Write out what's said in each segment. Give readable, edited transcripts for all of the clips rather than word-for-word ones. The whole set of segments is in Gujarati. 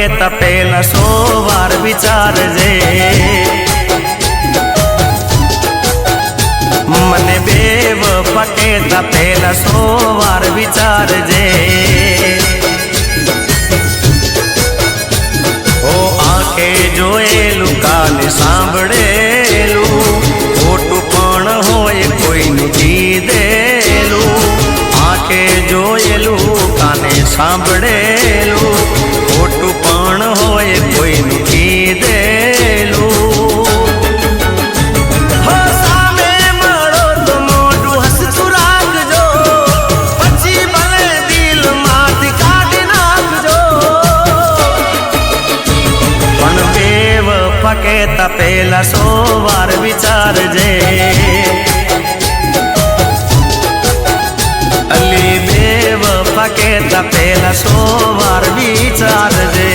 તપેલા 100 વાર વિચારજે મને બેવફા કહેતા પેલા 100 વાર વિચારજે ઓ આંખે જોયેલું કાને સાંભળેલું ખોટું પણ હોય કોઈનું કીધેલું આંખે જોયેલું કાને સાંભળેલું ખોટું પણ હોય કોઈનું કીધેલું કહેતા પેલા 100 વાર વિચારજે અલી બેવફા કહેતા પેલા 100 વાર વિચારજે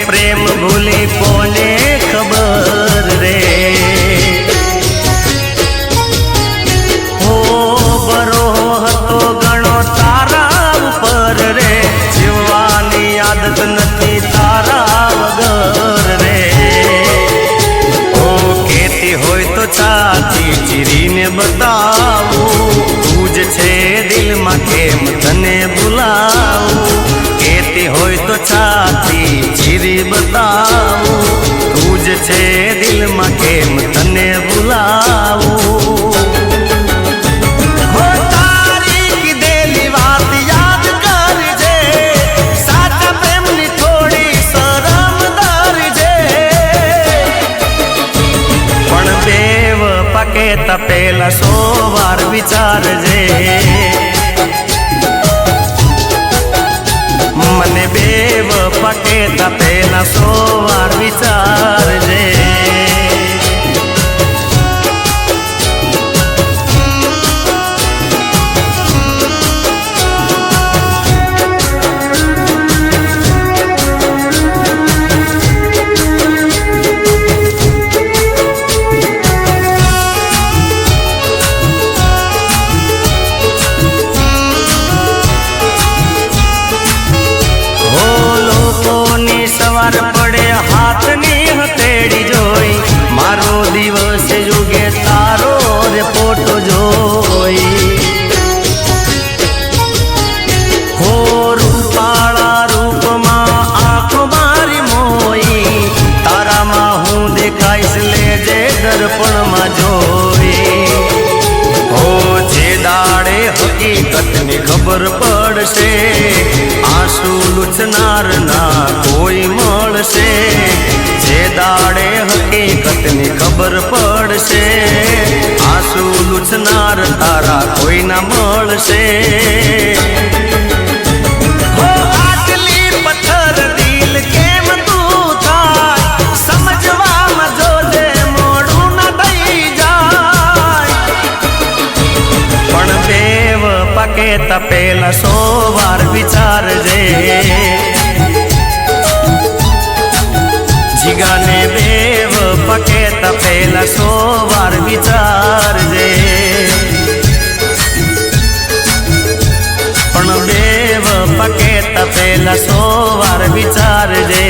પ્રેમ ભૂલી કોને ખબર રે હો બરો હતો ગણો તારા ઉપર રે જીવવાની આદત નથી તારા વગર રે ઓ કેતી હોય તો છાતી ચીરીને બતાવું તું જ છે દિલમાં કેમ તને ભૂલાવું કેતી હોય તો છાતી ચીરી બતાવું તું જ છે દિલમાં કેમ તને ભૂલાવું હો તારી કીધેલી વાત યાદ કરજે સાચા પ્રેમની થોડી શરમ ધરજે પણ બેવફા કહેતા પેલા 100 વાર વિચારજે મને બેવફા કહેતા પેલા 100 વાર વિચારજે સવાર પડે હાથની હથેળી જોઈ મારો દિવસ જુગે તારો રે ફોટો જોઈ હો રૂપાળા રૂપમાં આંખો મારી મોઈ તારામાં હું દેખાઈશ લેજે દર્પણમાં જોઈ હો જે દાડે હકીકતની ખબર પડશે આંસુ લૂછનાર ના કોઈ મળશે જે દાડે હકીકતની ખબર પડશે આંસુ લૂછનાર તારા કોઈ ના મળશે હો આટલી પથ્થર દિલ કેમ તું થાય સમજવામાં જોજે મોડું ના થઈ જાય પણ બેવફા કહેતા પેલા 100 વાર વિચારજે જીગાને બેવફા કહેતા પેલા 100 વાર વિચારજે પણ બેવફા કહેતા પેલા 100 વાર વિચારજે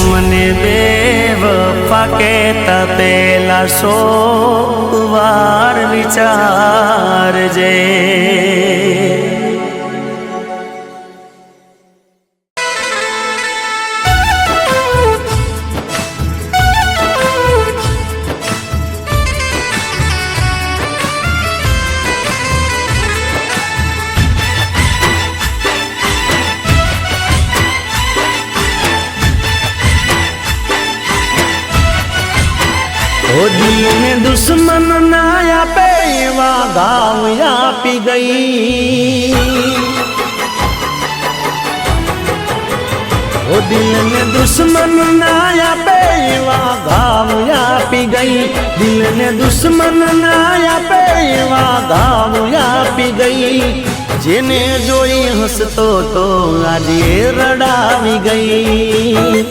મને બેવફા કહેતા પેલા 100 વાર વિચારજે ઓ ओ दिल ने दुश्मन ना आपे एवा घाव आपी गई। ओ दिल ने दुश्मन ना आपे एवा घाव आपी गई। दिल ने दुश्मन ना आपे एवा घाव आपी गई। जेने जोई हसतो तो आज ये रडावी गई।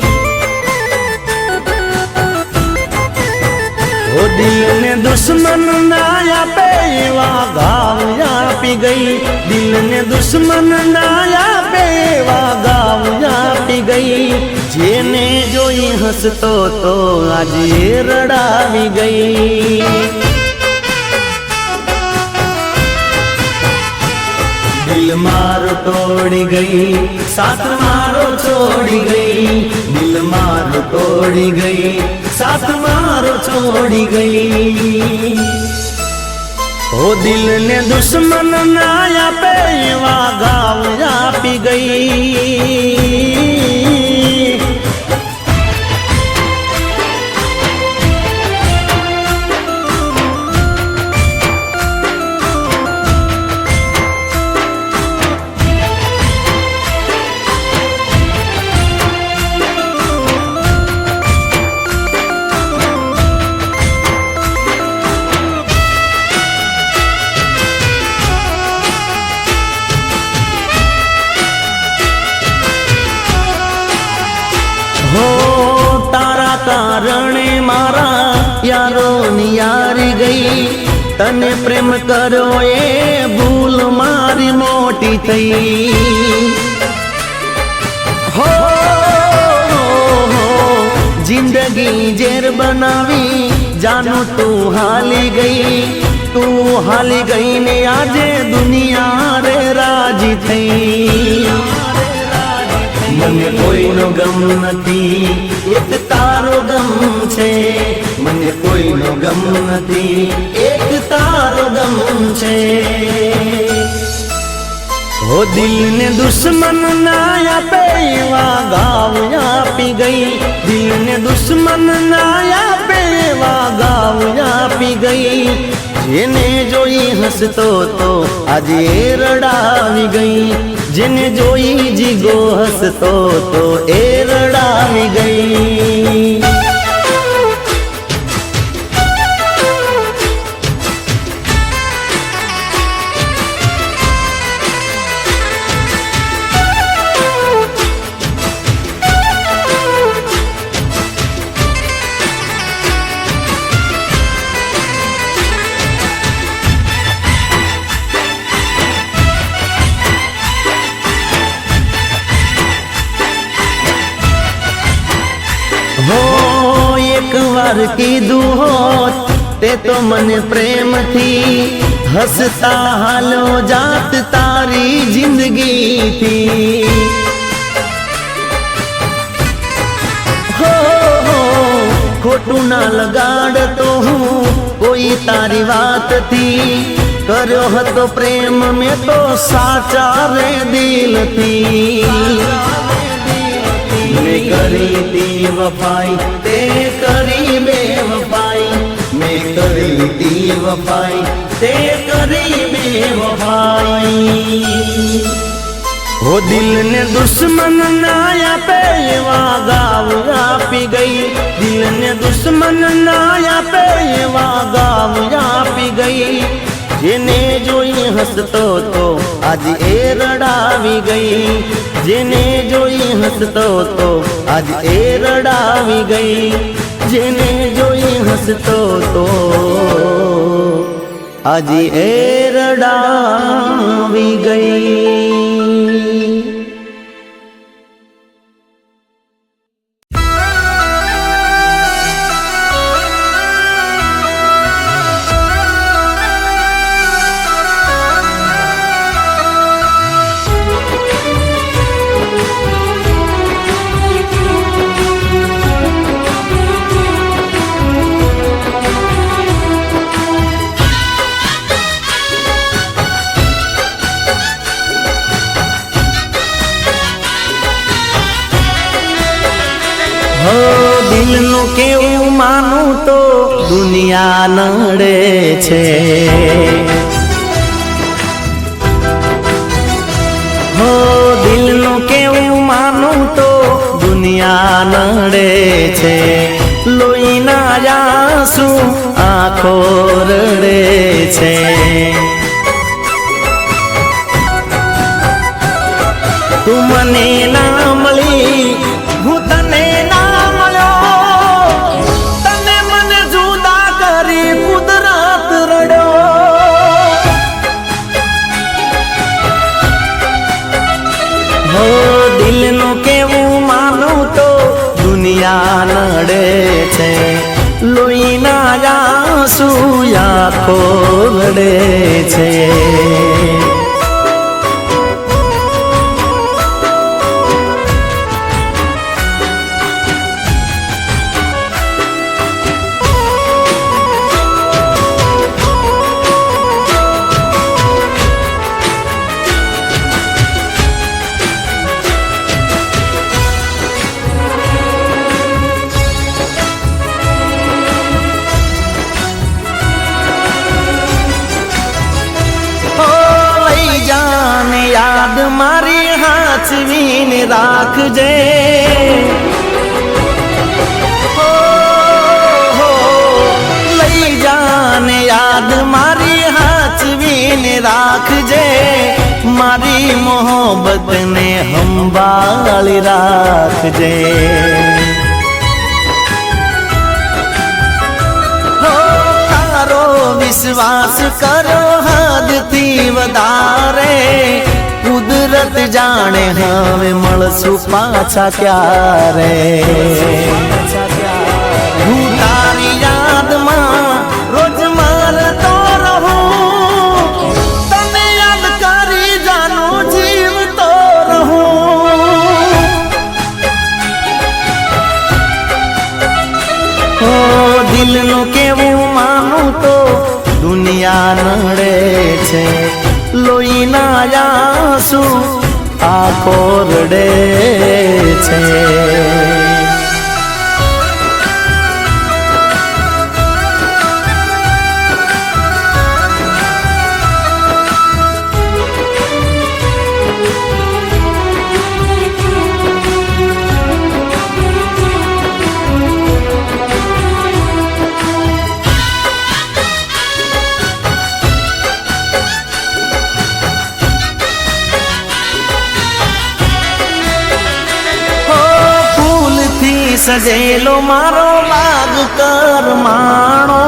ओ दिल ने दुश्मन ना आपे एवा घाव आपी गई। दिल ने दुश्मन ना आपे एवा घाव आपी गई। जेने जोई हसतो तो आज ये रडावी गई। दिल मारो तोड़ी गई, साथ मारो छोड़ी गई। दिल मारो तोड़ी गई, साथ मारो छोड़ी गई। ओ दिल ने दुश्मन ना आपे एवा घाव आपी गई। हो तारा कारणे मारा यारो नियारी गई। तने प्रेम करो ए भूल मारी मोटी थई। हो जिंदगी जेर बनावी जानू तू हाली गई। तू हाली गई ने आजे दुनिया रे राजी थई। मने कोई नो गम नथी एक तारो गम छे। मने कोई नो गम नथी एक तारो गम छे। ओ दिल ने दुश्मन ना आपे एवा घाव आपी गई। दिल ने दुश्मन ना आपे एवा घाव आपी गई। जेने जोई हसतो तो आज ये रडावी गई। जिने जोई जीगो हसतो तो ए रडावी गई। हो एक बार कीधु होत ते तो मन प्रेम थी। हसता हालो जात तारी जिंदगी थी। हो खोटू ना लगाड़ तो हूँ कोई तारी बात थी। करो हतो प्रेम में तो साचा रे दिल थी। मैं करी थी वफाई ते करी बेवफाई। मैं करी थी वफाई ते करी बेवफाई। हो दिल ने दुश्मन ना आपे एवा घाव आपी गई। दिल ने दुश्मन ना आपे एवा घाव आपी गई। जेने जोई हसतो तो आज ए रडावी गई। जेने जोई हसतो तो आज ए रडावी गई। जेने जोई हसतो तो आज ए रडावी गई। દુનિયા નડે છે. હો દિલનું કેવું માનું તો દુનિયા નડે છે. લોહીના આંસુ આંખો રડે છે. તું મને ના મળી હું તને ના મળ્યો, તને મને જુદા કરી કુદરત રડ્યો. હો દિલનું કેવું માનું તો દુનિયા નડે છે. લોહીના આંસુ આંખો રડે છે. યાદ મારી હાચવીને રાખજે. હો લઈ જાને યાદ મારી હાચવીને રાખજે. મારી મોહબ્બતને સંભાળી રાખજે. તારો વિશ્વાસ કરો હદથી વધારે. કુદરત જાણે હવે મળશું પાછા ક્યારે. હું તારી યાદમાં રોજ મરતો રહું, તને યાદ કરી જાનું જીવતો રહું. હો દિલનું કેવું માનું તો દુનિયા નડે છે. લોહીના આંસુ આંખો રડે છે. સજેલો મારો બાગ કરમાણો.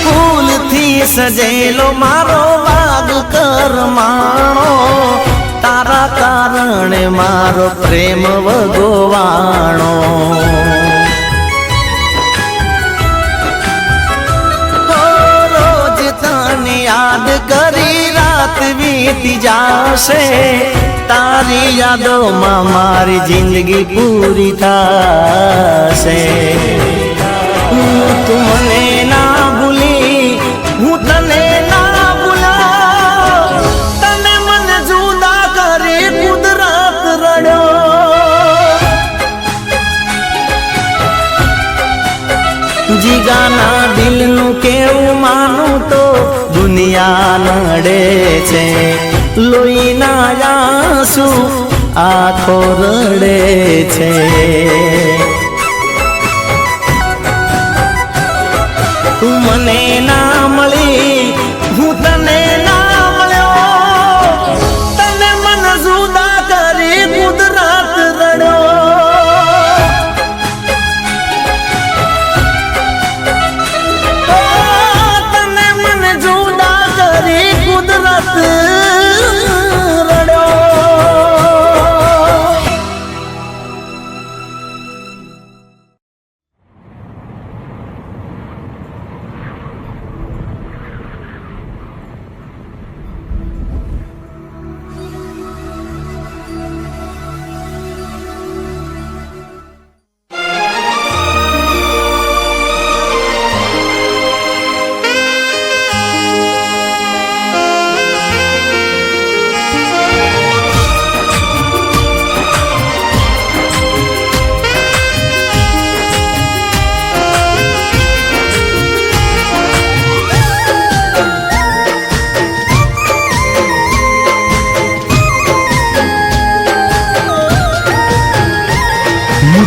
ફૂલથી સજેલો મારો બાગ કરમાણો. તારા કારણે મારો પ્રેમ વગોવાણો. રોજ તને યાદ કરી રાત વીતી જાશે. તારી યાદોમાં મારી જિંદગી પૂરી થશે. તું મને ના ભૂલી હું તને ના ભૂલા. તને મને જુદા કરી કુદરત રડ્યો. જીગાના દિલનું કેવું માનું તો દુનિયા નડે છે. લોહીના આંસુ આંખો રડે છે. તું મને ના મળી હું તને ના મળ્યો, તને મને જુદા કરી કુદરત રડ્યો. તને મને જુદા કરી કુદરત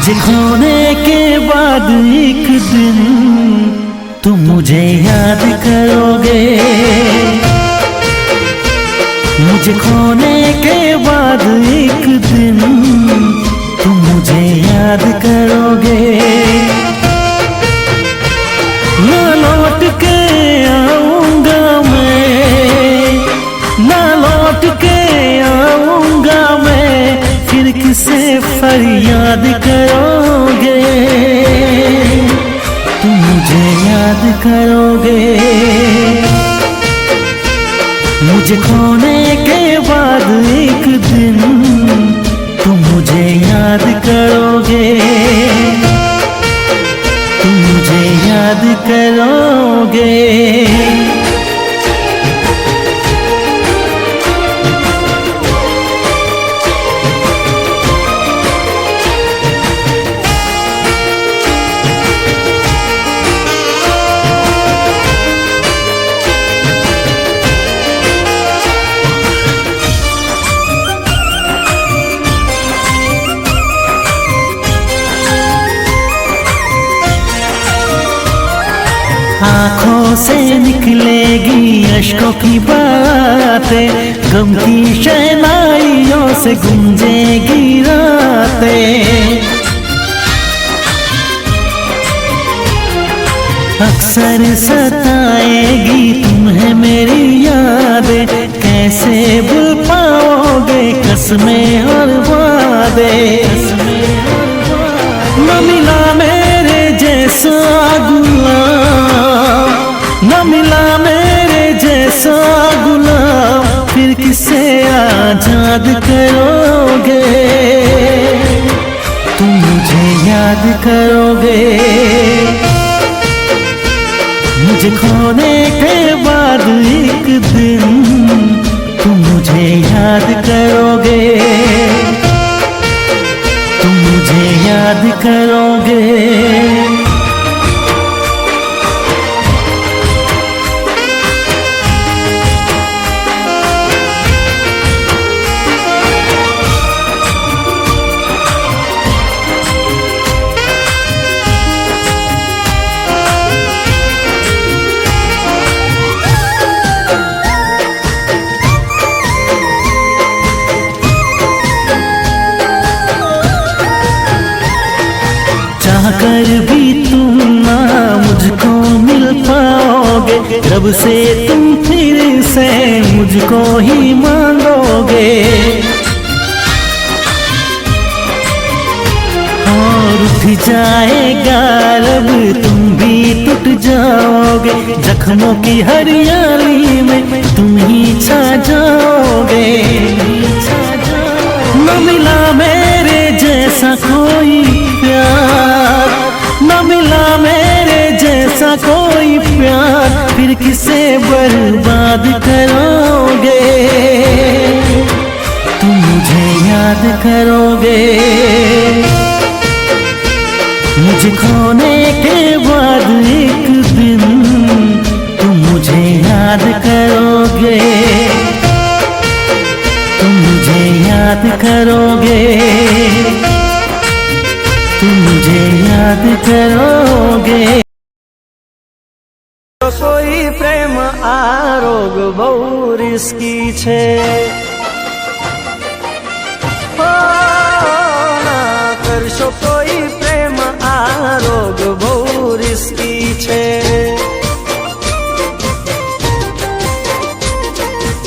मुझे खोने के बाद एक दिन तुम मुझे याद करोगे। मुझे खोने के बाद एक दिन तुम मुझे याद करोगे। ना लौट के आऊंगा मैं, ना लौट के आऊंगा मैं, फिर किसे फरियाद करोगे। तुम मुझे याद करोगे। मुझे खोने के बाद एक दिन तुम मुझे याद करोगे। तुम मुझे याद करोगे। आँखों से निकलेगी अश्कों की बातें, गम की शहनाइयों से गूंजेगी रातें। अक्सर सताएगी तुम्हें मेरी यादें, कैसे भूल पाओगे कसमें और वादे। न मिला मेरे जैसा गुलाम, न मिला मेरे जैसा गुलाम, फिर किसे आजाद करोगे। तुम मुझे याद करोगे। मुझे खोने के बाद एक दिन तुम मुझे याद करोगे। तुम मुझे याद करोगे। कर भी तुम ना मुझको मिल पाओगे, रब से तुम फिर से मुझको ही मांगोगे। और उठ जाएगा रब तुम भी टूट जाओगे, जख्मों की हरियाली में तुम ही छा जाओगे। न मिला मेरे जैसा कोई प्यार, न मिला मेरे जैसा कोई प्यार, फिर किसे बर्बाद करोगे। तुम मुझे याद करोगे। मुझे खोने के बाद एक दिन तुम मुझे याद करोगे। तुम मुझे याद करोगे। तुम मुझे याद करोगे। कोई प्रेम आरोग बहु रिस्की छे, ना करशो कोई प्रेम आरोग बहु रिस्की छे।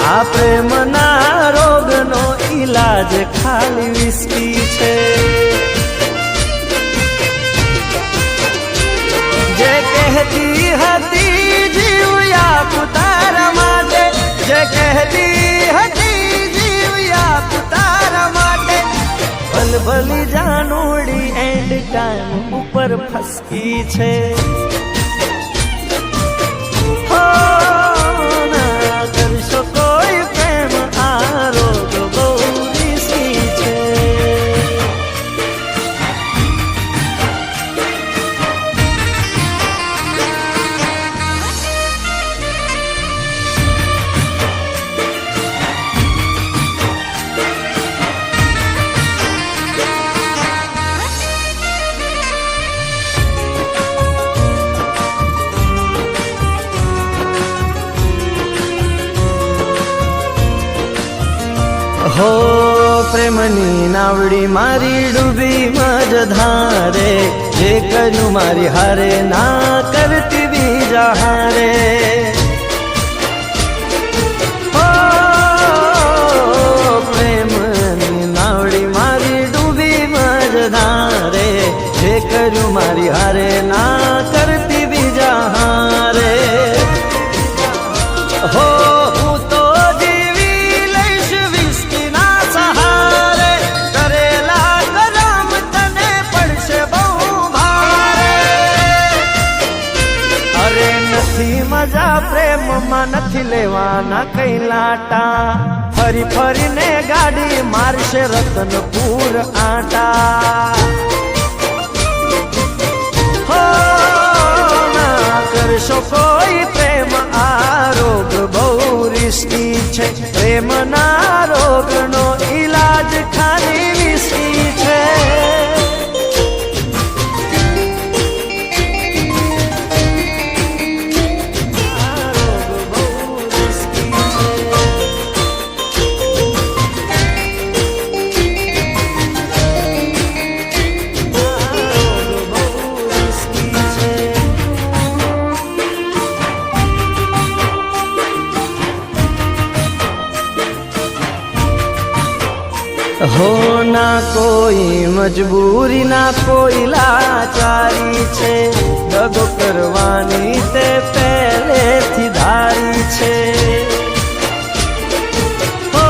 आ प्रेम ना रोग नो इलाज खाली विस्की छे। जे कहती हती जीवया पुतारा माटे, जे कहती हती जीवया पुतारा माटे, भल भली जानोड़ी एंड टाइम ऊपर फसकी छे। हो ना करशो कोई प्रेम आरोग बहु रिस्की छे। હો પ્રેમની નાવડી મારી ડૂબી મજધારે, જે કર્યું મારી હારે ના કરતી બીજા હારે. હો પ્રેમની નાવડી મારી ડૂબી મજધારે, જે કર્યું મારી હારે ના કરતી બીજા હારે. હો મજા પ્રેમમાં નથી લેવાના કઈ લાટા, ફરી ફરીને ગાડી મારશે રતનપુર આટા. હો ના કરશો કોઈ પ્રેમ આ રોગ બહુ રિસ્કી છે, પ્રેમના રોગનો ઈલાજ ખાલી વિસ્કી છે. હો ના કોઈ મજબૂરી ના કોઈ લાચારી છે, દગો કરવાની તે પહેલેથી ધારી છે. હો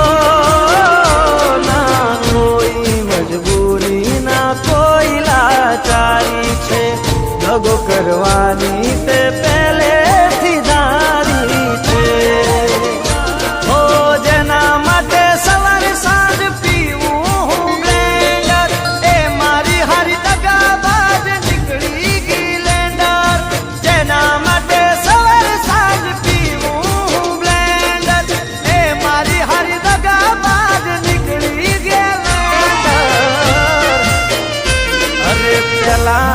ના કોઈ મજબૂરી ના કોઈ લાચારી છે, દગો કરવાની તે પહેલેથી ધારી છે. હો જેના માટે સવાર સાંજ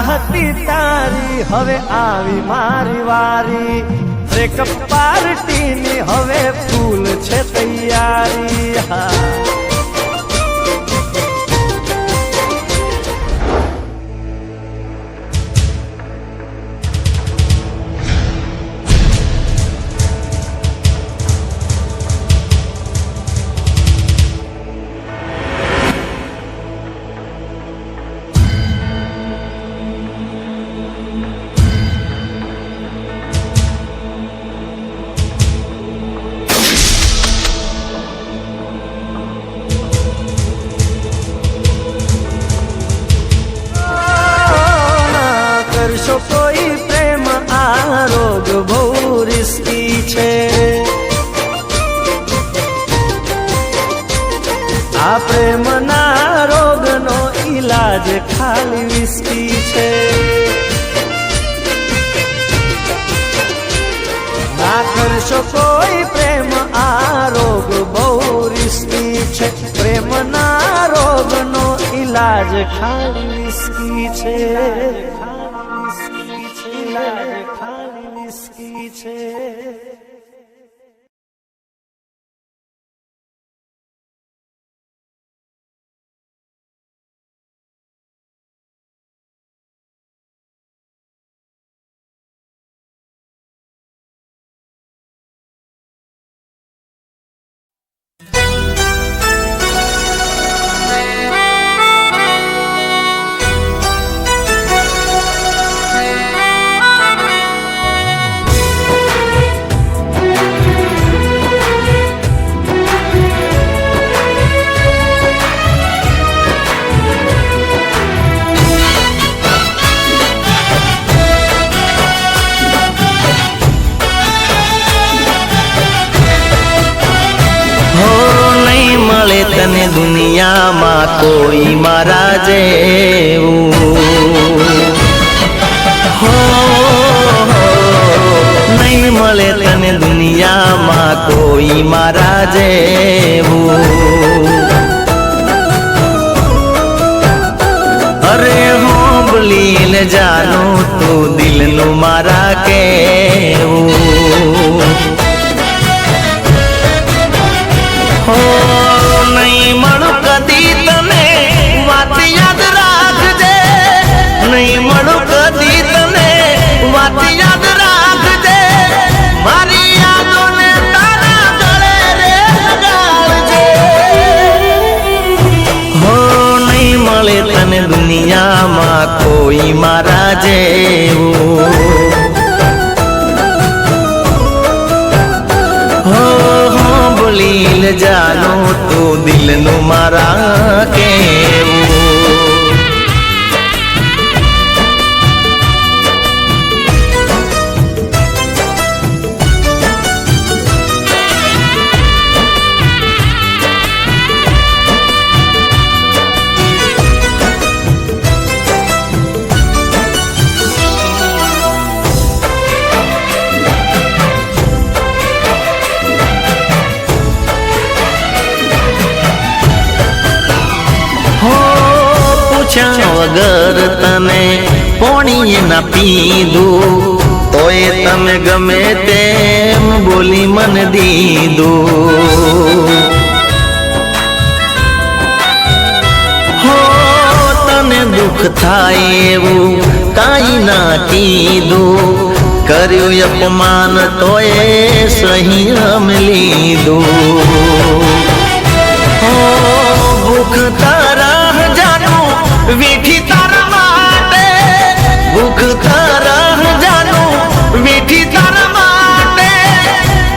હતી તારી હવે આવી મારી વારી, બ્રેકઅપ પાર્ટીની હવે ફૂલ છે તૈયારી. કરશો કોઈ પ્રેમ આ રોગ બહુ રિસ્કી છે, આ પ્રેમના રોગનો ઈલાજ ખાલી વિસ્કી છે. ના કરશો કોઈ પ્રેમ આ રોગ બહુ રિસ્કી છે, પ્રેમના રોગનો ઈલાજ ખાલી વિસ્કી છે. ખાલી વિસ્કી છે. તને દુનિયામાં કોઈ મારા જેવું હો નહીં મળે તને દુનિયામાં કોઈ મારા જેવું. અરે હોંભળી લે જાનું તું દિલનું મારા કેવું. હો નહીં તને દુનિયામાં કોઈ મારા જેવું હો બોલી લે જાનું તું દિલનું મારા કેવું વગર તને પોણીએ ના પીધું તોય તમે ગમે તેમ બોલી મને દીધું હો તને દુઃખ થાય એવું કાંઈ ના કીધું કર્યું અપમાન તોય સંયમ લીધું હો ભૂખ તારા વીઠી તારા માટે ભૂખ તારા જાનું વીઠી તારા માટે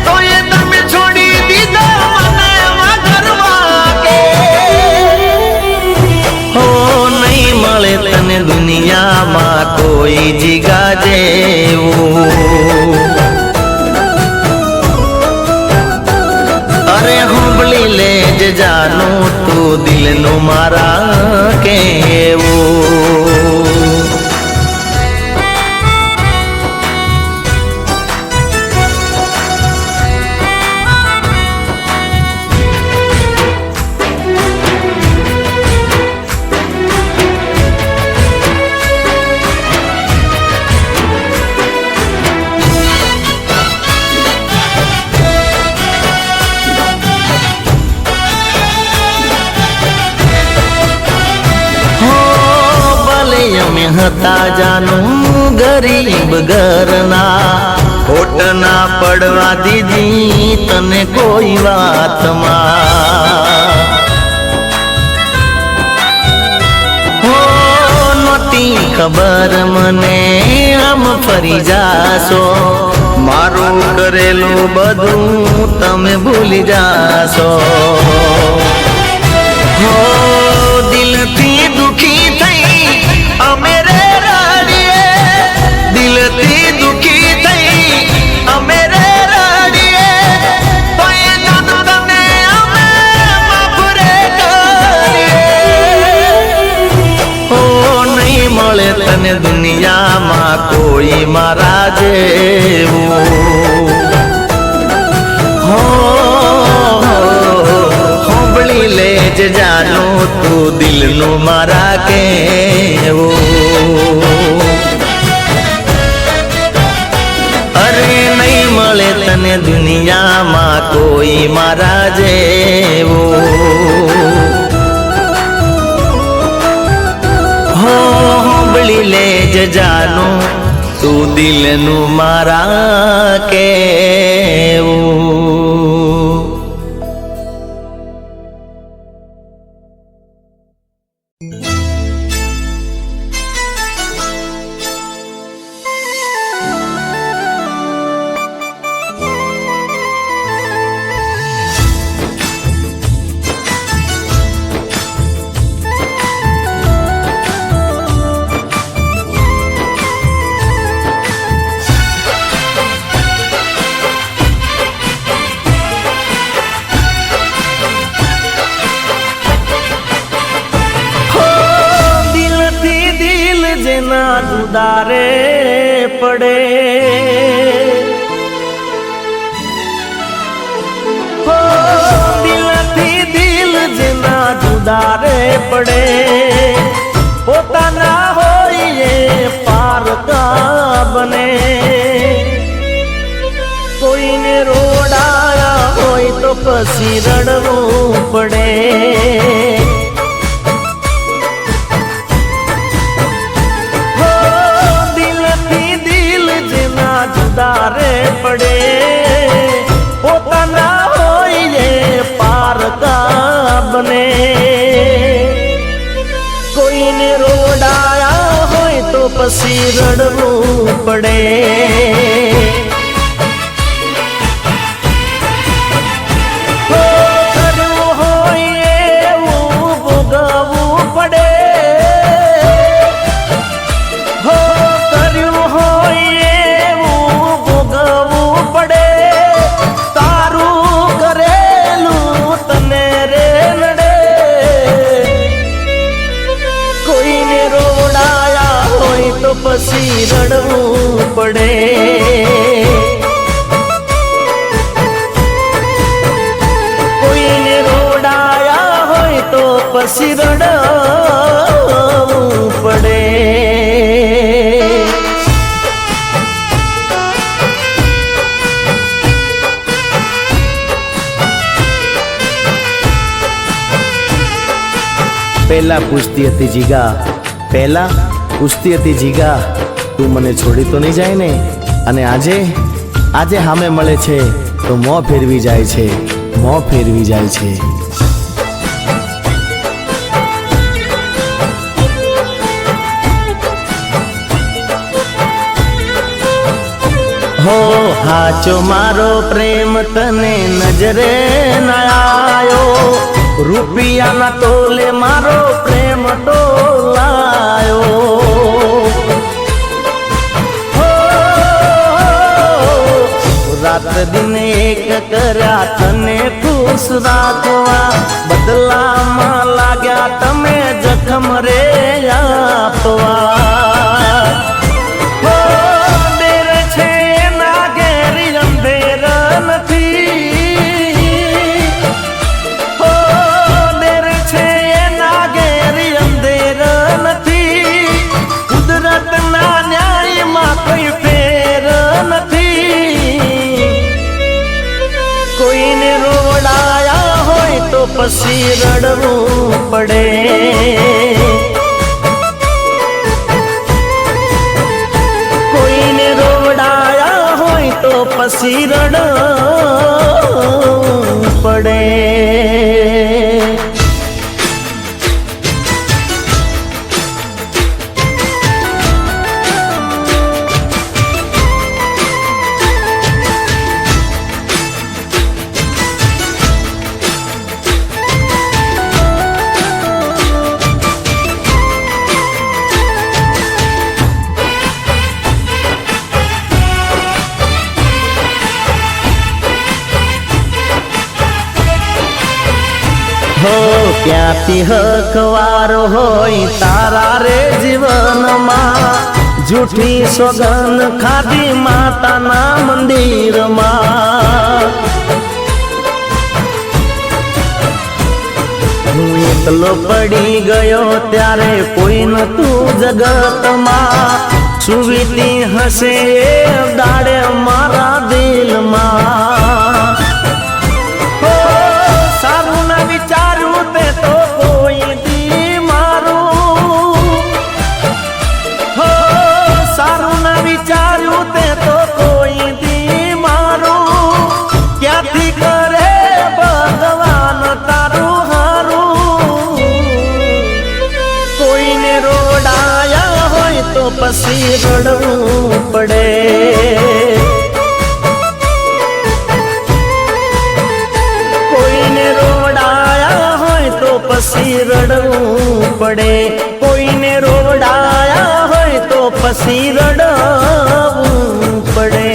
તો એ તમે છોડી દીધા મને વાઘરવા કે હો નહીં મળે તને દુનિયામાં કોઈ જીગા જેવું અરે હોંભળી લે જ જાનું તું દિલનું મારા કેવું હતા જાનું ગરીબ ઘરના ખોટ ના પડવા દીધી તને કોઈ વાતમાં હો નહોતી ખબર મને આમ ફરી જાશો મારું કરેલું બધું તમે ભૂલી જાશો હો દિલથી દુખી થઈ અમે રે રડીએ દિલથી દુખી થઈ અમે રે રડીએ તો એ જાન તને અમે માફ રે કરીએ હો નહીં મળે તને દુનિયામાં કોઈ મારા જેવું હો હોંભળી લે જ જાનું તું દિલનું મારા કેવું અરે નહીં મળે તને દુનિયામાં કોઈ મારા જેવું હો હોંભળી લે જ જાનું તું દિલનું મારા કેવું જુદારે પડે હો દિલથી દિલ જેના જુદારે પડે પોતાના હોય પારકા બને કોઈને રોડાયા હોય તો પછી રડવું પડે જુદારે પડે પોતાના હોય પારકા બને કોઈ કોઈને રોડાયા હોય તો પછી રડવું પડે. કર્યું હોય એવું ભોગવવું પડે. કર્યું હોય એવું ભોગવવું પડે. તારું કરેલું તને રે નડે. કોઈને રોડાયા હોય તો પછી રડવું પડે. કોઈને રોડાયા હોય તો પછી રડવું પડે. પહેલા પૂછતી હતી જીગા, પહેલા પૂછતી હતી જીગા, તું મને છોડી તો નહીં જાય ને? અને આજે આજે સામે મળે છે તો મોં ફેરવી જાય છે, મોં ફેરવી જાય છે. હો હાચો મારો પ્રેમ તને નજરે ના આયો. રૂપિયાના તોલે મારો પ્રેમ તોલાયો. રાત દિન એક કર્યા તને ખુશ રાખવા. બદલામાં લાગ્યા તમે જખમ રે આપવા. ડેર છે એના ઘેરી અંધેર નથી. ડેર છે એના ઘેરી અંધેર નથી. કુદરતના ન્યાયમાં કોઈ ફેર નથી. કોઈને રોડાયા હોય તો પછી રડવું પડે. કોઈને રોડાયા હોય તો પછી રડવું પડે. હો ક્યાંથી હકવારો હોય તારા રે જીવનમાં. જૂઠી સોગન ખાધી માતાના મંદિરમાં. હું એકલો પડી ગયો ત્યારે કોઈ નતું જગતમાં. સુવીતી હશે દાડે મારા દિલમાં. સારું ના વિચારું તે તો કોઈ દી મારું. સારું ના વિચારું તે તો કોઈ દી મારું. ક્યાંથી કરે ભગવાન તારું હારું. કોઈને રોડાયા હોય તો પછી રડવું પડે. પછી રડવું પડે. કોઈને રોડાયા હોય તો પછી રડવું પડે.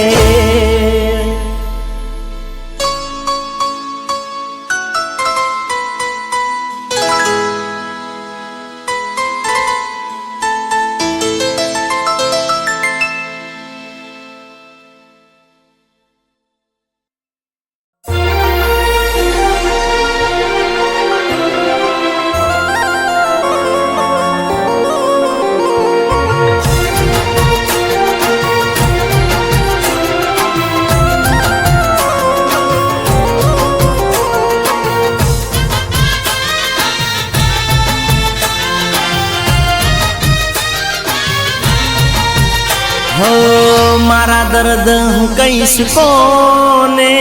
हो मारा दर्द हूँ कईस कोने,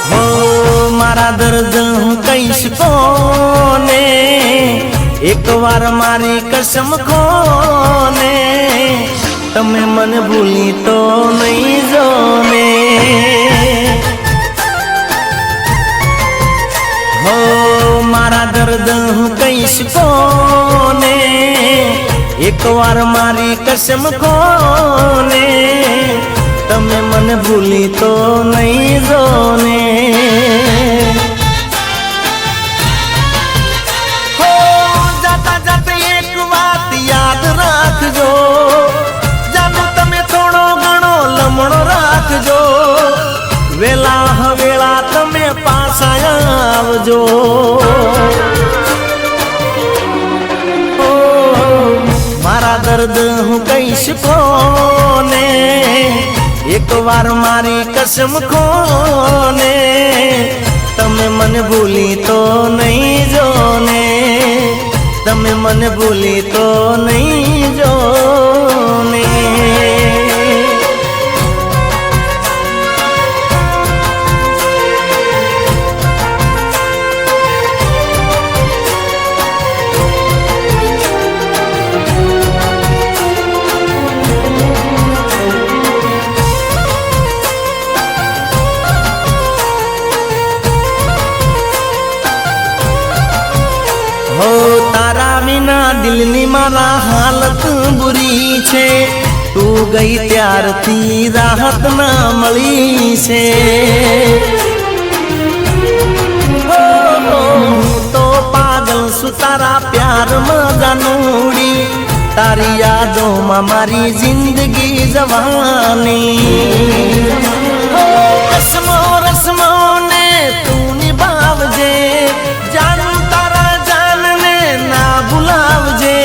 हो मारा दर्द हूँ कईस કોને, એક વાર મારી કસમ ખોને, તમે મને ભૂલી તો નહીં જો ને. હો મારા દર્દ હું કહીશ કોને, એક વાર મારી કસમ ખોને, તમે મને ભૂલી તો નહીં જો ને. હો જાતા જાતા એક વાત યાદ રાખજો, જાનું તમે થોડો ઘણો લમણો રાખજો, વેલા હવેળા તમે પાછા આવજો. મારા દર્દ હું કહીશ કોને, એક વાર મારી કસમ ખોને, તમે મને ભૂલી તો નહીં જો ને, તમે મને ભૂલી તો નહીં જો ને. હો તારા વિના દિલની મારા હાલત બુરી છે, તું ગઈ ત્યારથી રાહત ના મળી છે. તો પાગલ છું તારા પ્યારમાં જાનુડી, તારી યાદોમાં મારી જિંદગી જવાની. રસમો રસમો ને તું નિભાવજે, જાનું તારા જાનને ના ભૂલાવજે,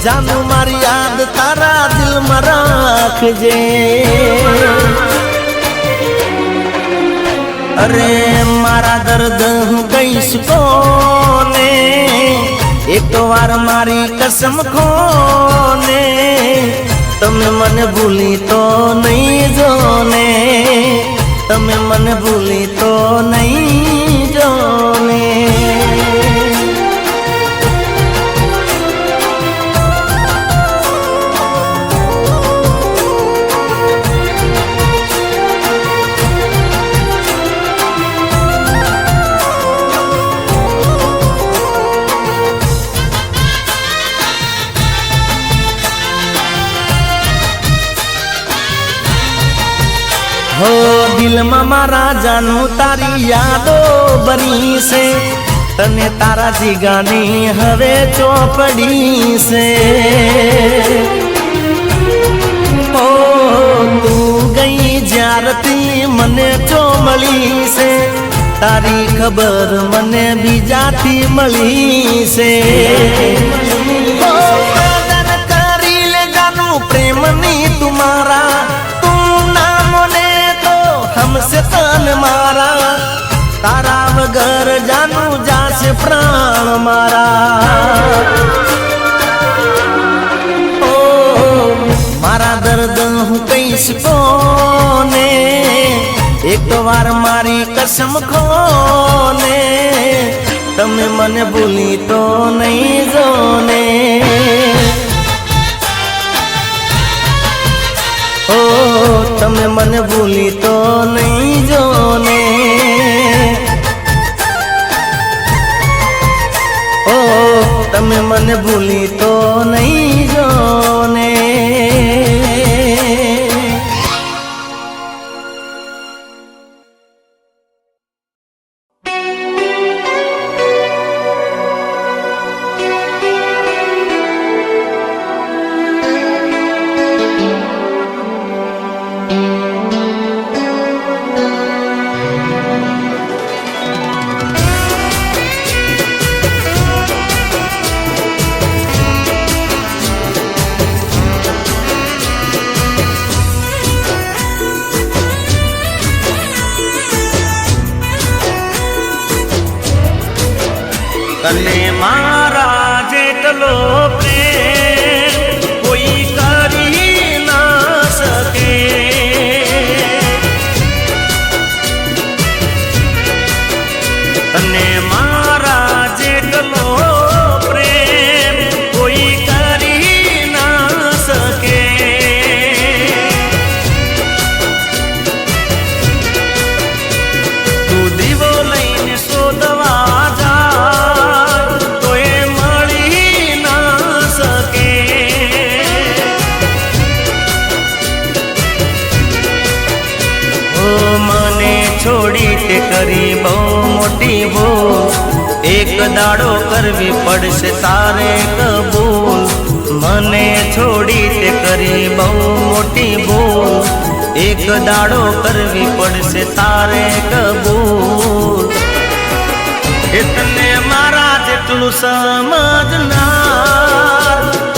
જાનું મારી યાદ તારા દિલમાં રાખજે. અરે મારા દર્દ હું કહીશ કોને, એક વાર મારી કસમ ખોને, તમે મને ભૂલી તો નહીં જો ને, તમે મને ભૂલી તો નહીં જો ને. હો દિલમાં મારા જાનું તારી યાદો બની છે, તને તારા જીગાની હવે ચોપડી છે. હો તું ગઈ જ્યારથી મને ચો મળી છે, તારી ખબર મને બીજાથી મળી છે. કરી લે જાનું પ્રેમની તુમારા, हमसे तन मारा, तारा वगर जानू जासे प्राण मारा. ओ मारा दर्द हूँ कहीश कोने, एक बार मारी कसम खोने, तमे मने भूली तो नहीं जो ने. તમે મને ભૂલી તો નહીં જો ને, ઓ તમે મને ભૂલી તો નહીં જો ને. તને મારા જેટલો પ્રેમ કોઈ કરી ના શકે, તને એક દાડો કરવી પડશે તારે કબૂલ, મને છોડી તે કરી બહુ મોટી ભૂલ, એક દાડો કરવી પડશે તારે કબૂલ. એટલે મારા જેટલું સમજનાર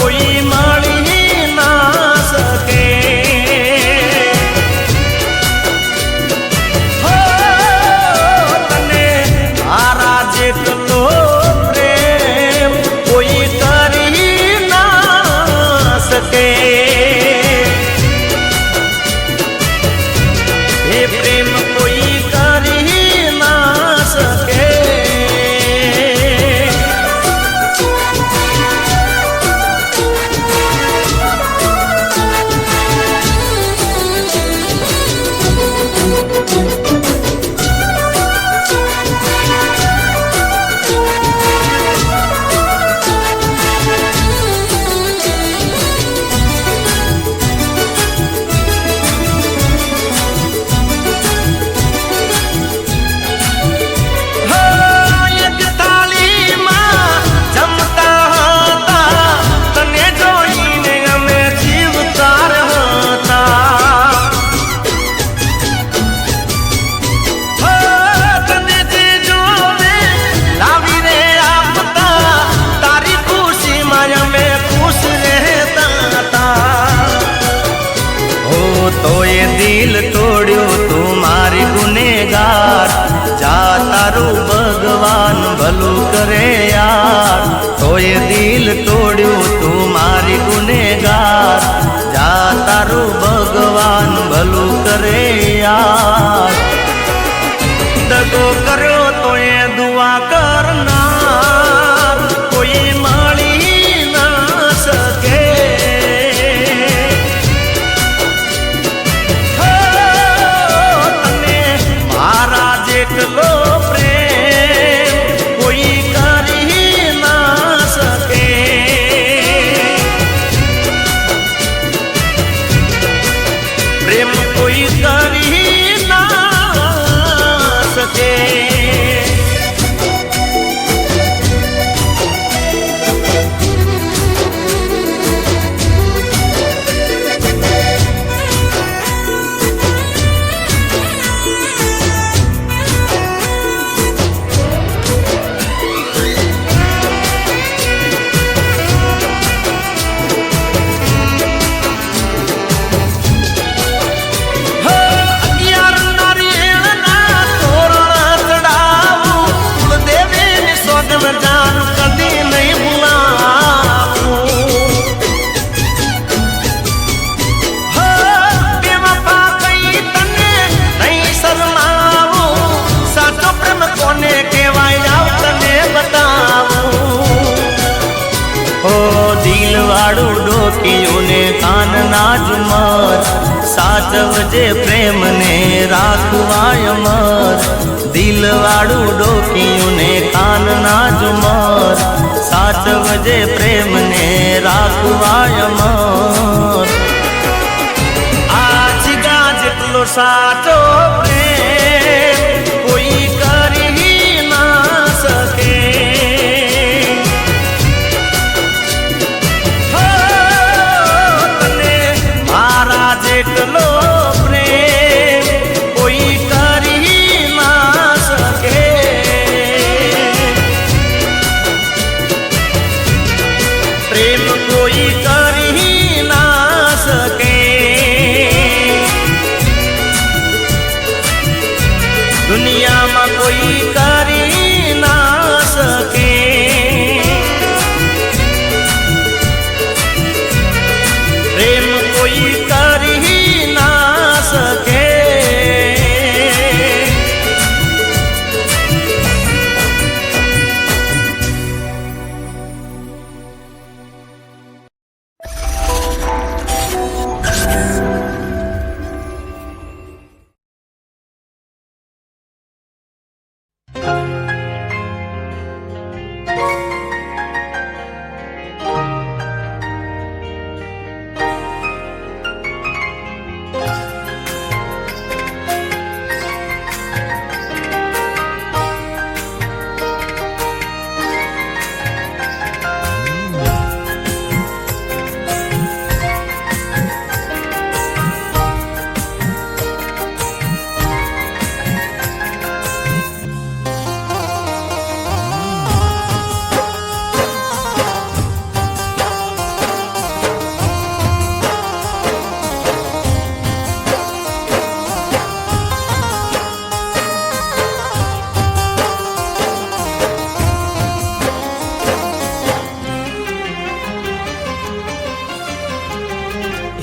કોઈ મળી ના શકે. હો તને મારા જેટલો પ્રેમ કોઈ કરી ના શકે. એ પ્રેમ કોઈ કરી ના શકે. તોય દિલ તોડ્યું તું મારી ગુનેગાર, જા તારું ભગવાન ભલું કરે યાર. તોય દિલ તોડ્યું તું મારી ગુનેગાર, જા તારું ભગવાન ભલું કરે યાર. દગો કર્યો તોય દુઆ કરનાર કોઈ મળી ના શકે. એટલો પ્રેમ કોઈ કરી ના શકે. પ્રેમ કોઈ કરી ના શકે. દિલવાળું ડોકિયું ને કાન ના ઝુમર, સાચવજે પ્રેમને રાખવાય અમર. દિલવાળું ડોકિયું ને કાન ના ઝુમર, સાચવજે પ્રેમને રાખવાય અમર. આ જીગા જેટલો સાચો પ્રેમ કોઈ કરી ના શકે. જેટલો પ્રેમ કોઈ કરી ના શકે. પ્રેમ કોઈ કરી ના શકે.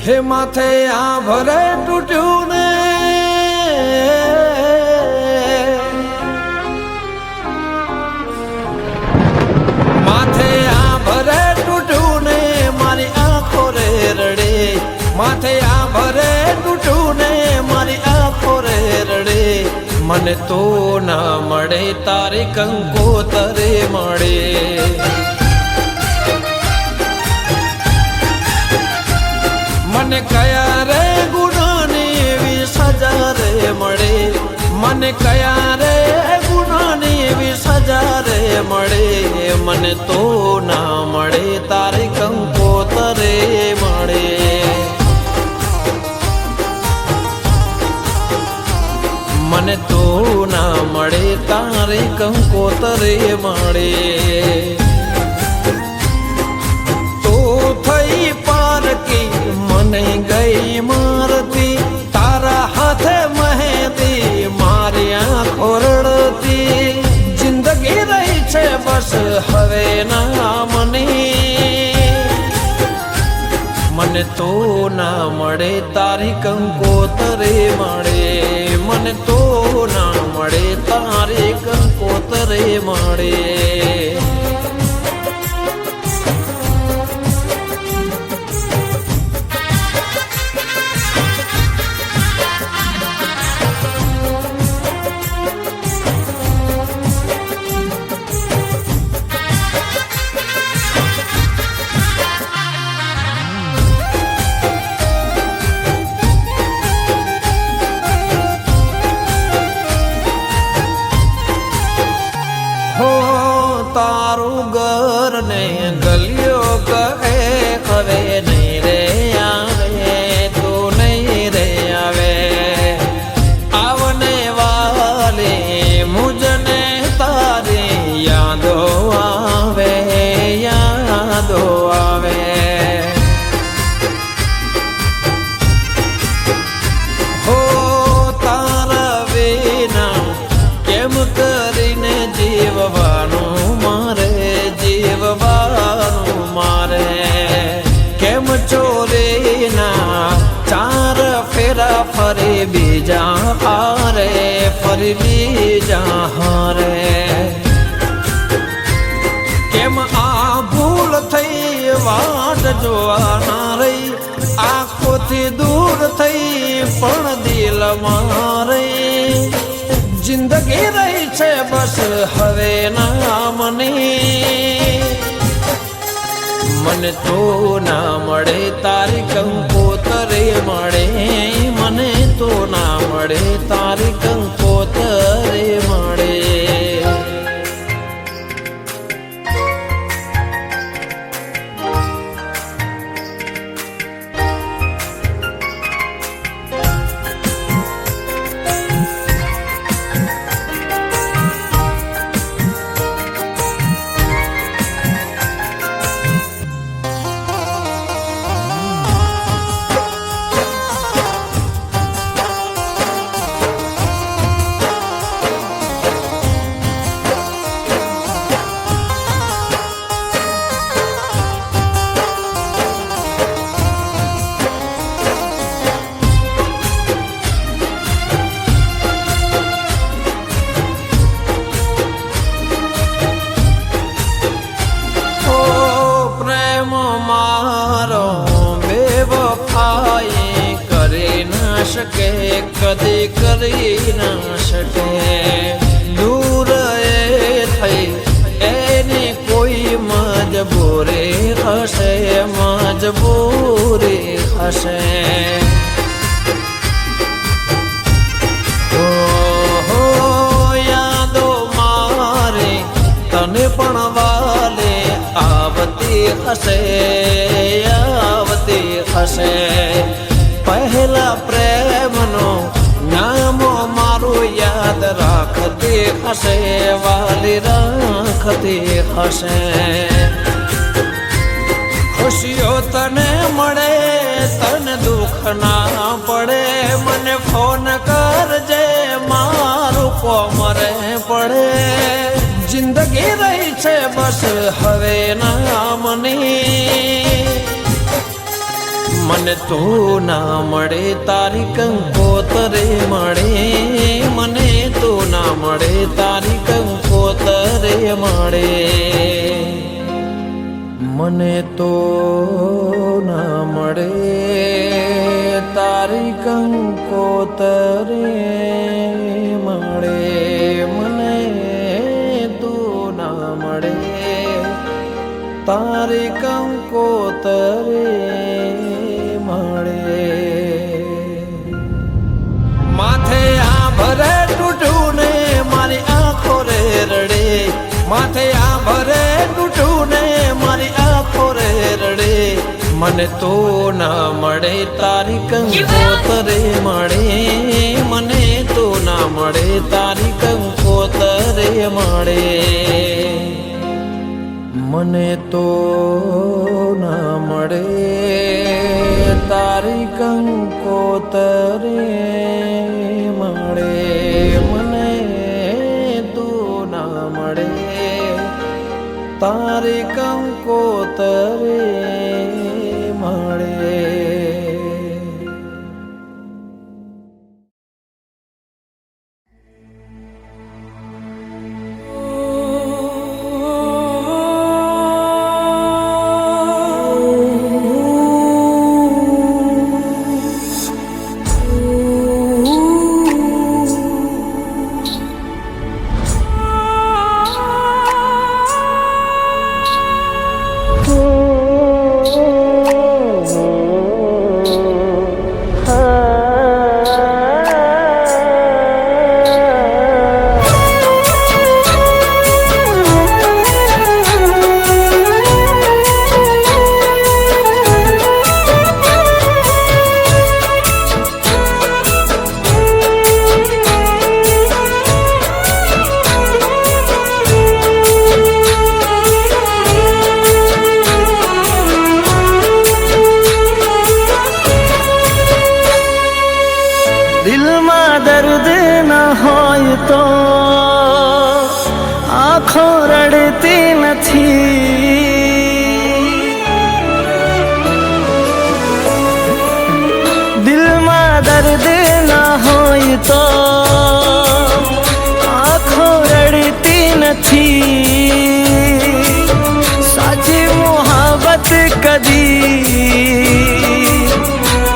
હે માથે આ ભરે તૂટ્યું ને માથે આ ભરે તૂટ્યું ને મારી આંખો રે રડે માથે આ ભરે તૂટ્યું ને મારી આંખો રે રડે મને તો ના મળે તારી કંકોતરે મળે મને કયા રે ગુનાની એવી સજા રે મળે મને કયા રે ગુનાની એવી સજા રે મળે મને તો ના મળે તારી કંકોતરે મળે મને તો ના મળે તારી કંકોતરે મળે તો થઈ પારકી મને ગઈ મારતી તારા હાથે મહેતી મારી આંખો રડતી જિંદગી રહી છે બસ હવે ના મને તો ના મળે તારી કંકોતરે મળે મને તો ના મળે તારી કંકોતરે મળે તારું ઘર ને ગલિયો કહે હવે નહીં રે આવે તું નહીં રે આવે આવને વાલે મુજને તારી યાદો આવે હો તારા વિના કેમ કરીને જીવવાનું મારે કેમ ચોરીના ચાર ફેરા ફરી બીજા હારે ફરી બીજા હારે કેમ આ ભૂલ થઈ વાટ જોવાના રહી આંખોથી દૂર થઈ પણ દિલમાં રહી જિંદગી રહી છે બસ હવે ના મને તો ના મળે તારી કંકોતરે મળે મને તો ના મળે તારી કંકોતરે મળે શકે કદી કરી ના શકે દૂર એ થઈ એની કોઈ મજબૂરી હશે યાદો મારે તને પણ વાલે આવતી હશે પહેલા પ્રેમનો નામો મારું યાદ રાખતી હશે વાલી રાખતી હશે ખુશીઓ તને મળે તને દુઃખ ના પડે મને ફોન કરજે મારું કોમરે પડે જિંદગી રહી છે બસ હવે ના મને તું ના મળે તારી કંકોતરે મળે, મને તું ના મળે તારી કંકોતરે મળે, મને તો ના મળે તારી કંકોતરે મળે, મને તું ના મળે તારી કંકોતરે મળે. માથે આ ભરે તૂટું ને મારી આંખો રે રડે, માથે આ ભરે તૂટું ને મારી આંખો રે રડે, મને તો ના મળે તારી કંકોતરે મળે, મને તો ના મળે તારી કંકોતરે મળે, મને તો ના મળે તારી કંકોતરે મળે, મને તો ના મળે તારી કંકોતરે મળે. દિલમાં દર્દ ન હોય તો આંખો રડતી નથી, દિલમાં દર્દ ન હોય તો આંખો રડતી નથી, સાચી મોહબ્બત કદી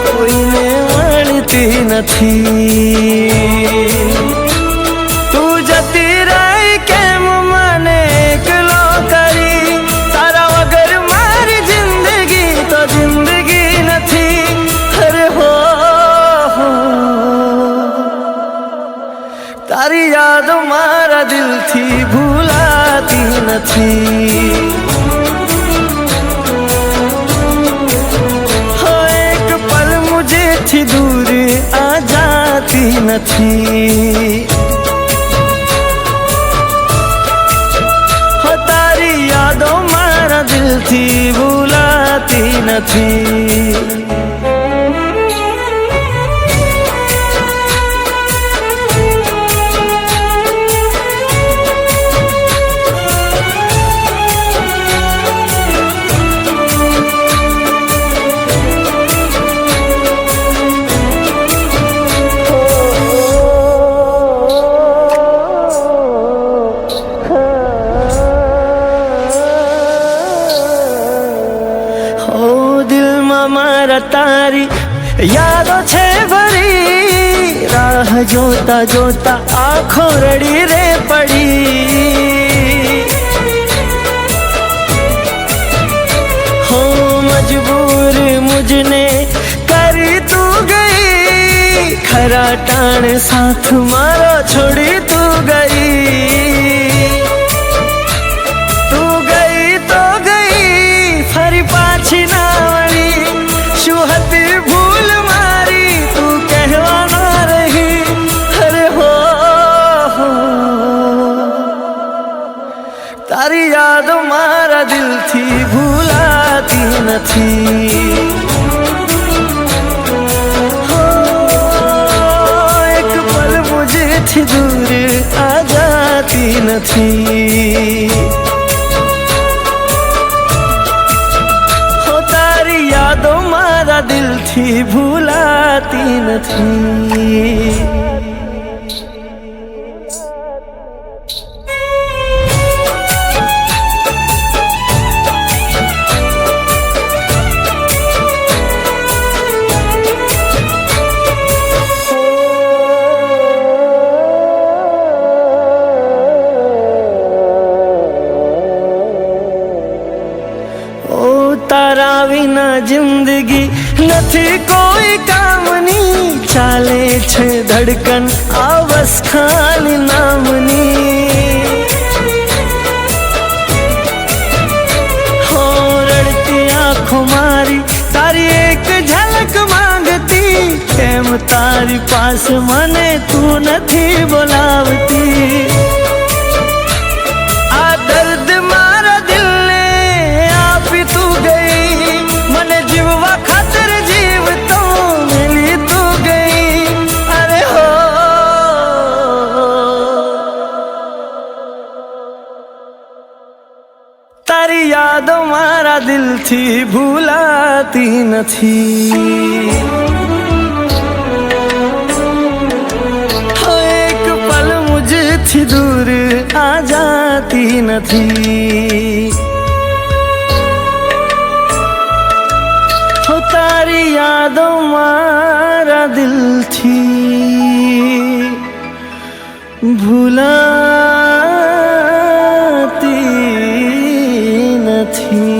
કોઈને મળતી નથી. તું જતી રહી કેમ મને એકલો કરી, તારા વગર મારી જિંદગી તો જિંદગી નથી. અરે હો તારી યાદ મારા દિલથી ભૂલાતી નથી. मुझे दूर आ जाती નથી, હો તારી યાદો મારા દિલથી ભૂલાતી નથી. તારી યાદો છે ભરી, રાહ જોતા જોતા આંખો રડી રે પડી. હો મજબૂર મુझने કરી તું ગઈ, ખરા ટાણ સાથ મારો છોડી તું ગઈ. તું ગઈ તો ગઈ ફરી પાછી ના વળી, શું હતી ભૂલ મારી તું કહેવા ના રહી. અરે હો તારી યાદ મારા દિલથી ભૂલાતી નથી. એક પલ મુझથી દૂર આ જાતી નથી. યાદો મારા દિલ થી ભૂલાતી નથી. તારા વિના જિંદગી નથી કોઈ કામની, ચાલે છે ધડકન આ બસ ખાલી નામની. હો રડતી આંખો મારી તારી એક ઝલક માંગતી, કેમ તારી પાસે મને તું નથી બોલાવતી. આ દર્દ મારા દિલને આપી તું ગઈ, મને જીવવા ખાતર જીવ તો મિલી તું ગઈ. અરે હો તારી યાદો મારા દિલથી ભૂલાતી નથી. એક પલ મુझથી દૂર આ જાતી નથી. હો તારી યાદો મારા દિલથી ભૂલાતી નથી.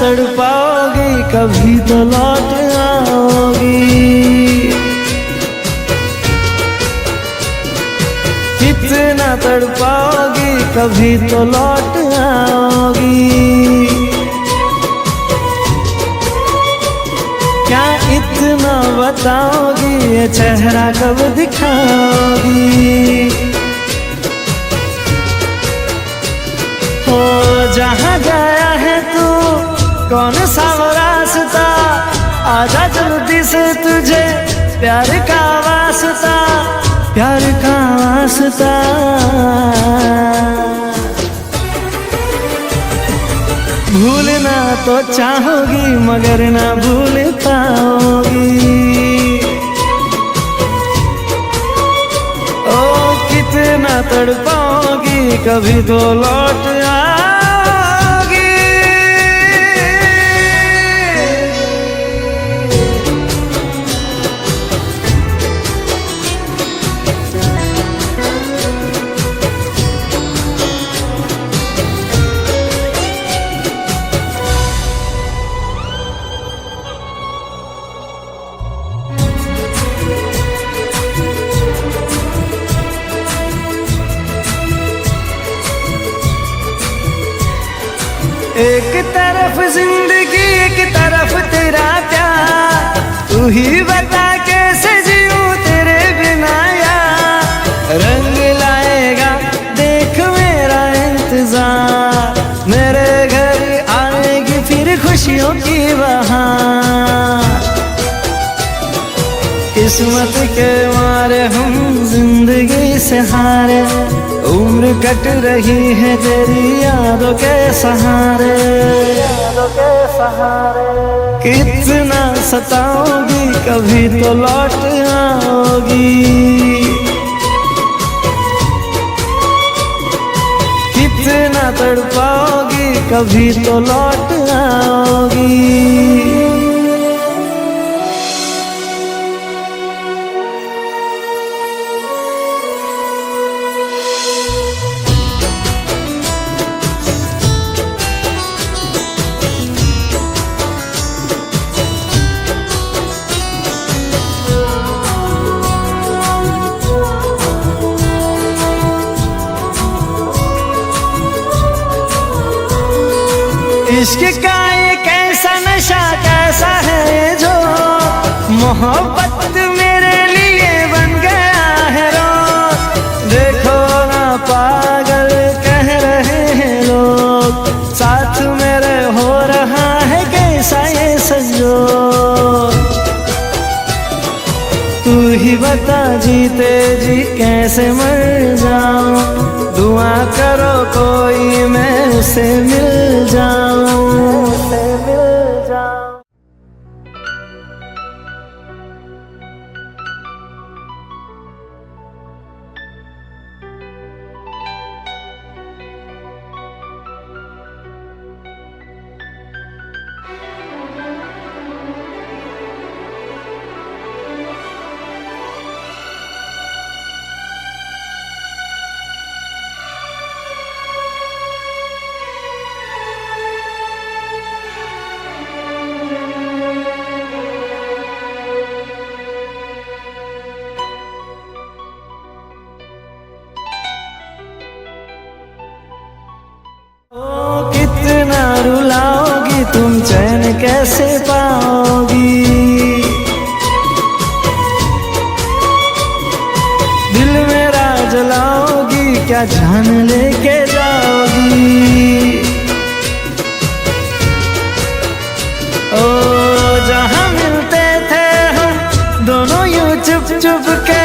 तड़पाओगी कभी तो लौट आओगी, कितना तड़पाओगी कभी तो लौट आओगी. क्या इतना बताओगी ये चेहरा कब दिखाओगी. हो जहाँ गया है तू कौन सा वो रास्ता, आजा जल्दी से तुझे प्यार का वास्ता, प्यार का वास्ता. भूलना तो चाहोगी मगर ना भूल पाओगी. ओ कितना तड़पाओगी कभी तो लौट आओगी. एक तरफ जिंदगी एक तरफ तेरा प्यार, तू ही बता कैसे जीऊं तेरे बिना यार. रंग लाएगा देख मेरा इंतजार, मेरे घर आएगी फिर खुशियों की बहार. किस्मत के मारे हम जिंदगी से हारे, उम्र कट रही है तेरी यादों के सहारे. कितना सताओगी कभी तो लौट आओगी. कितना तड़पाओगी कभी तो लौट आओगी. इश्क का ये कैसा नशा कैसा है जो मोहब्बत मेरे लिए बन गया है रोग। देखो ना पागल कह रहे हैं लोग, साथ मेरे हो रहा है कैसा ये संजोग। तू ही बता जीते जी कैसे मर जाऊं, दुआ करो कोई मैं उसे मिल जाऊं, उसे मिल जाऊं। कितना रुलाओगी तुम चैन कैसे पाओगी, दिल मेरा जलाओगी क्या जान लेके जाओगी। ओ जहाँ मिलते थे हम दोनों यूं चुप चुप के,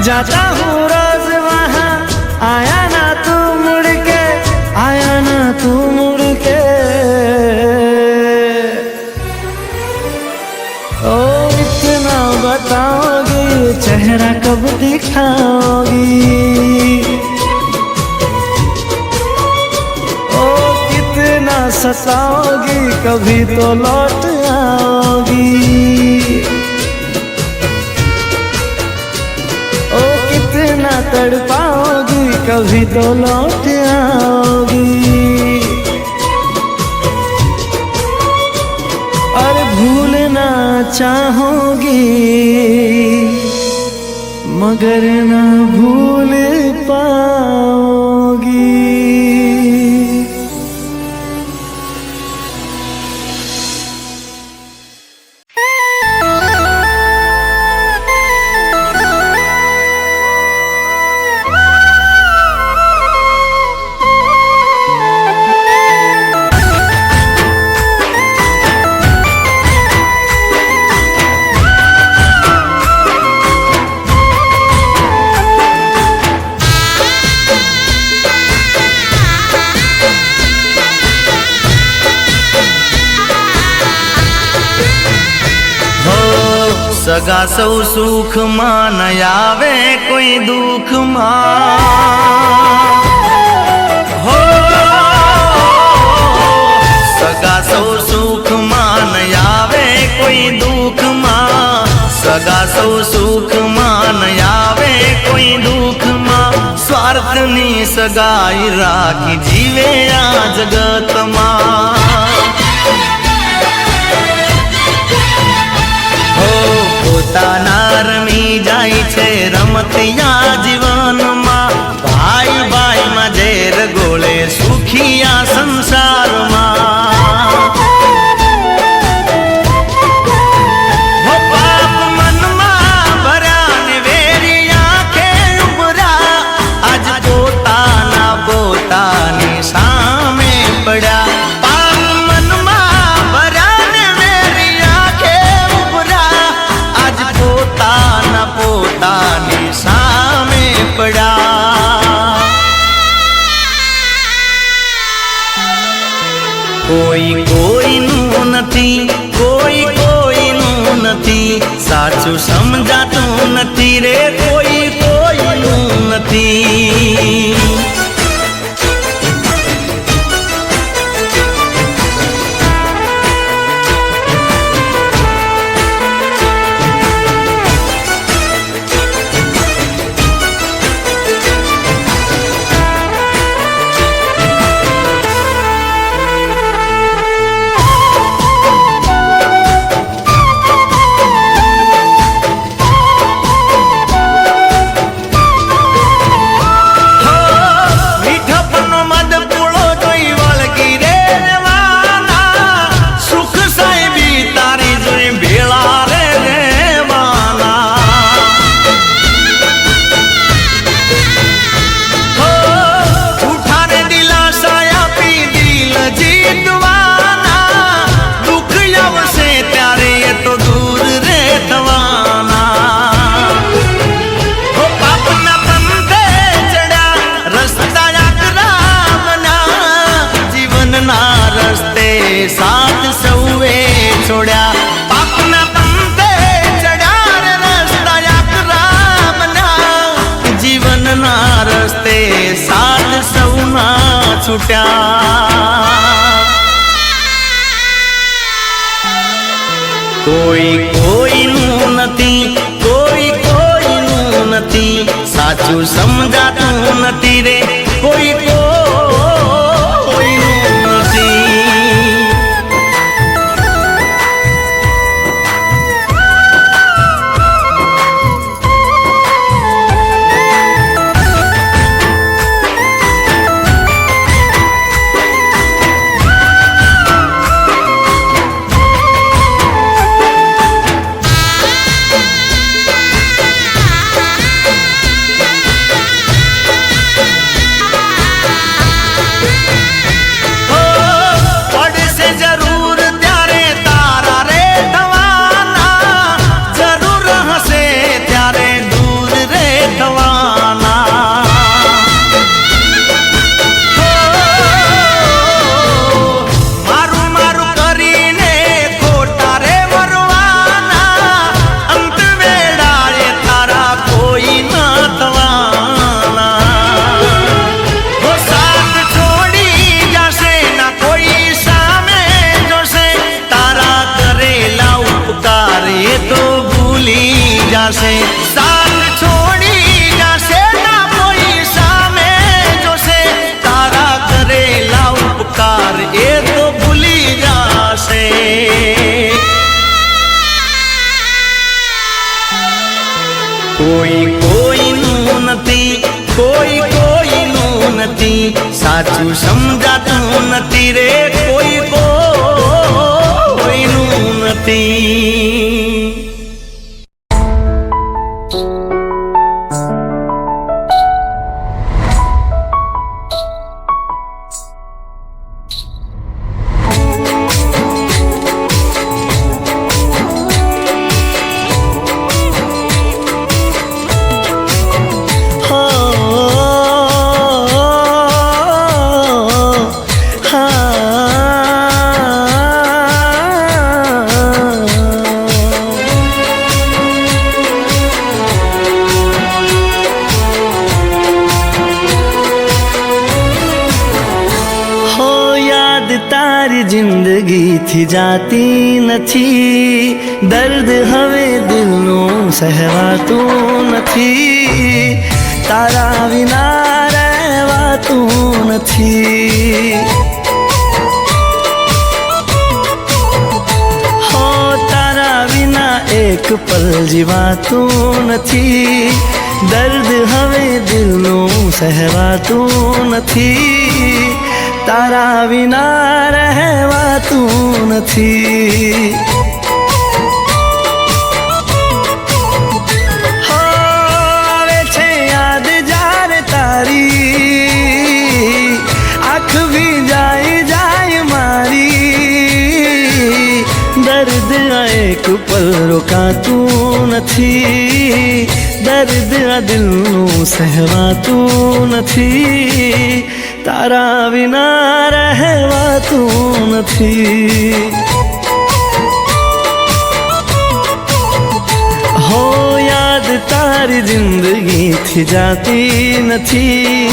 जाता हूँ रोज वहाँ आया ना तू मुड़ के, आया ना तू मुड़ के। ओ इतना बताओगी चेहरा कब दिखाओगी, ओ कितना सताओगी कभी तो लौट आओगी। ओ कितना तड़पाओगी कभी तो लौट आओगी। और भूलना चाहोगी मगर ना भूल पाओगी। સગા સૌ સુખમાં ન આવે કોઈ દુઃખમાં, હો સગા સૌ સુખમાં ન આવે કોઈ દુઃખમાં, સગા સૌ સુખમાં ન આવે કોઈ દુઃખમાં, સ્વાર્થની સગાઈ રાખી જીવે આ જગતમાં। પોતાના રમી જાય છે રમતિયા જીવનમાં, ભાઈ ભાઈમાં ઝેર ગોળે સુખિયા સંસારમાં। પાપ મનમાં ભર્યા ને વેરી આંખે ઉભરા, આજ પોતાના પોતાની સામે પડ્યા। પોતાની સામે પડ્યા। કોઈ કોઈનું નથી, કોઈ કોઈનું નથી, સાચું સમજાતું નથી રે કોઈ કોઈનું નથી। કોઈ કોઈનું નથી, કોઈ કોઈનું નથી, સાચું સમજાતું નથી રે કોઈ કોઈનું નથી. સાથ છોડી જાશે ના કોઈ સામે જોશે, તારા કરેલા ઉપકાર એ તો ભૂલી જાશે. કોઈ કોઈનું નથી, કોઈ કોઈનું નથી, સાચું સમજાતું નથી રે કોઈ કોઈનું નથી. તારી જિંદગીથી જાતી નથી, દર્દ હવે દિલનું સહેવાતું નથી, તારા વિના રહેવાતું નથી. હો તારા વિના એક પલ જીવાતું નથી, દર્દ હવે દિલનું સહેવાતું નથી, તારા વિના રહેવાતું નથી. આવે છે યાદ જ્યારે તારી, આંખ ભીંજાઈ જાય મારી, દર્દ એક પલ રોકાતું નથી, દર્દ આ દિલનું સહેવાતું નથી, તારા વિના રહેવાતું નથી. હો યાદ તારી જિંદગીથી જાતી નથી,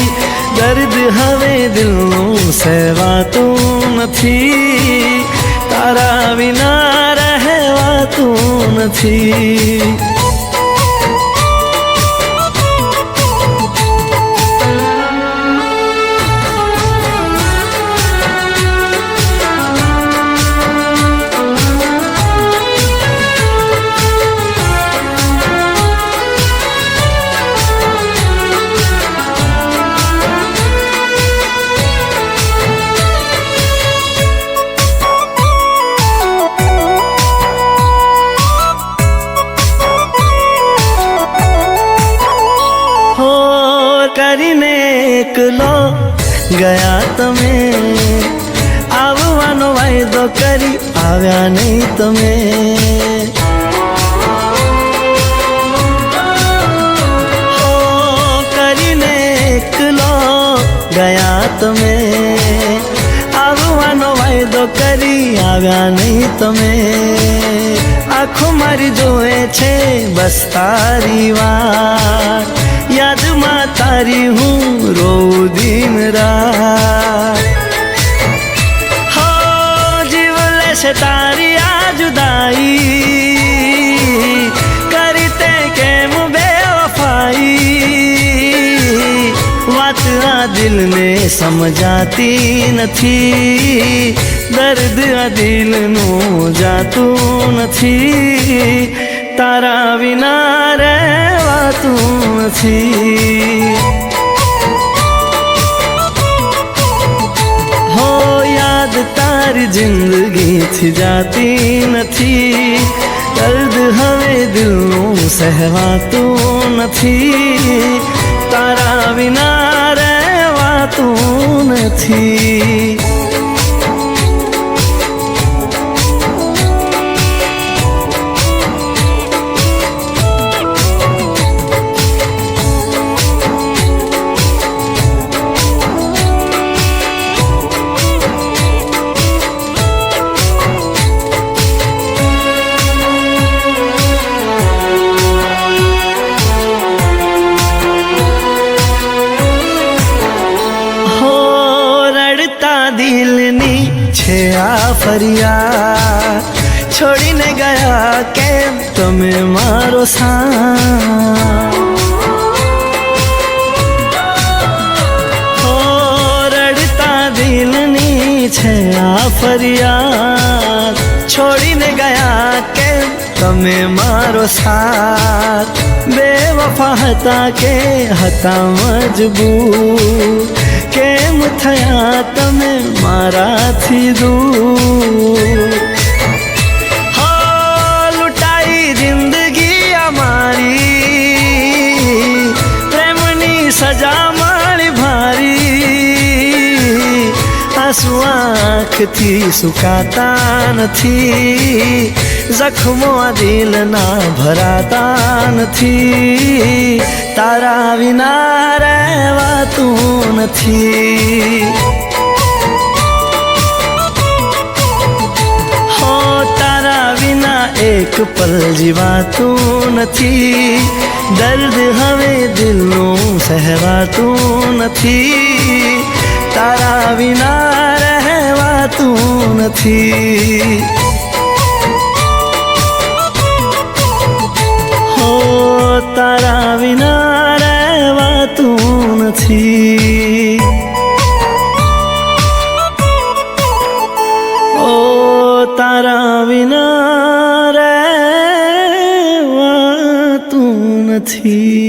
દર્દ હવે દિલનું સહેવાતું નથી, તારા વિના રહેવાતું નથી. કરીને એકલો ગયા તમે, આવવાનો વાયદો કરી આવ્યા નહીં તમે. હો કરીને એકલો ગયા તમે, આવવાનો વાયદો કરી આવ્યા નહીં તમે. આંખો મારી જોવે છે બસ તારી વાત, યાદમાં તારી હું રોઉં દિન રાત. હો જીવ લે છે તારી આ જુદાઈ, કરી તે કેમ બેવફાઈ, વાત આ દિલને સમજાતી નથી, દર્દ આ દિલનું જાતું નથી, તારા વિના રહેવાતું નથી. હો યાદ તારી જિંદગીથી જાતી નથી, દર્દ હવે દિલનું સહેવાતું નથી, તારા વિના રહેવાતું નથી. દિલની છે આ ફરિયાદ, છોડીને ગયા કેમ તમે મારો સાથ, હો રડતા દિલની છે આ ફરિયાદ, છોડીને ગયા કેમ તમે મારો સાથ, બેવફા હતા કે હતા મજબૂર, કેમ થયા તમે મારાથી દૂર. હો લૂંટાઈ જિંદગી અમારી, પ્રેમની સજા મારી ભારી, આંસુ આંખથી સુકાતા નથી, જખમો આ દિલના ભરાતા નથી, તારા વિના રહેવાતું નથી. હો તારા વિના એક પલ જીવાતું નથી, દર્દ હવે દિલનું સહેવાતું નથી, તારા વિના રહેવાતું નથી. તારા વિના રહેવાતું નથી. ઓ તારા વિના રહેવાતું નથી.